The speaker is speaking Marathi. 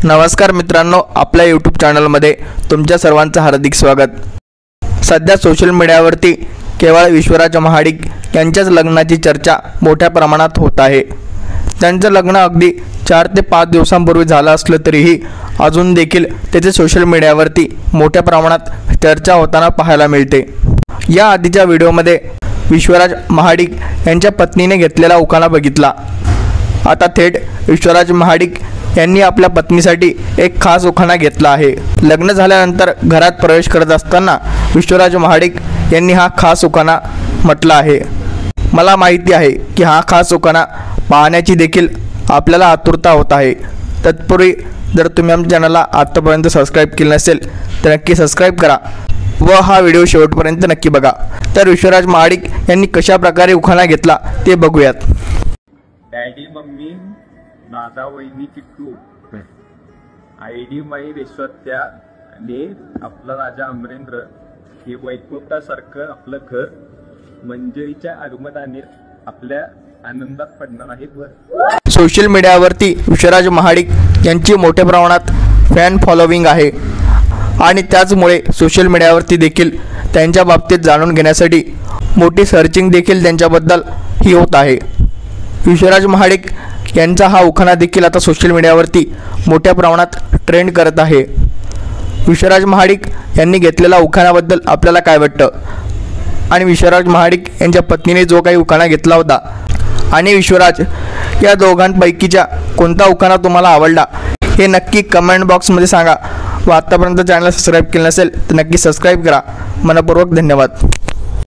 नमस्कार मित्रांनो, आपल्या YouTube चॅनलमध्ये तुमच्या सर्वांचं हार्दिक स्वागत। सध्या सोशल मीडियावरती केवळ विश्वराज महाडिक यांच्याच लग्नाची चर्चा मोठ्या प्रमाणात होत आहे। त्यांचं लग्न अगदी 4 ते 5 दिवसांपूर्वी झालं असलं तरीही अजून देखील त्याचे सोशल मीडियावरती मोठ्या प्रमाणात चर्चा होताना पाहायला मिळते। या आधीच्या व्हिडिओमध्ये विश्वराज महाडिक यांच्या पत्नीने घेतलेला उखाणा बघितला। आता थेट विश्वराज महाडिक यांनी आपल्या पत्नीसाठी एक खास उखाणा घेतला आहे। लग्न झाल्यानंतर घरात प्रवेश करत असताना विश्वराज महाडिक यांनी हा खास उखाणा म्हटला आहे। मला माहिती आहे की हा खास उखाणा पाहण्याची देखील आपल्याला आतुरता होत आहे। तत्पूर्वी जर तुम्ही आमच्या चॅनलला आतापर्यंत सबस्क्राइब केले नसेल तर नक्की सबस्क्राइब करा व हा व्हिडिओ शेवटपर्यंत नक्की बघा। तर विश्वराज महाडिक यांनी कशा प्रकारे उखाणा घेतला ते बघूयात। डॅडी मम्मी दादा वहिनी किट्टू आयडी माई रेश्वत्याने आपला राजा अमरेंद्र हे वैकुंठासारखं आपलं घर मंजरीच्या आगमनाने आपल्या आनंदात पडणार आहे। सोशल मीडियावरती विश्वराज महाडिक यांची मोठ्या प्रमाणात फॅन फॉलोविंग आहे आणि त्याचमुळे सोशल मीडियावरती देखील त्यांच्या बाबतीत जाणून घेण्यासाठी मोठी सर्चिंग देखील त्यांच्याबद्दल ही होत आहे। विश्वराज महाडिक यांचा हा उखाणा देखील आता सोशल मीडियावरती मोठ्या प्रमाणात ट्रेंड करत आहे। विश्वराज महाडिक यांनी घेतलेल्या उखाण्याबद्दल आपल्याला काय वाटतं आणि विश्वराज महाडिक यांच्या पत्नीने जो काही उखाणा घेतला होता आणि विश्वराज या दोघांपैकीचा कोणता उखाणा तुम्हाला आवडला हे नक्की कमेंट बॉक्समध्ये सांगा व आतापर्यंत चॅनल सबस्क्राइब केले नसेल तर नक्की सबस्क्राइब करा। मनपूर्वक धन्यवाद।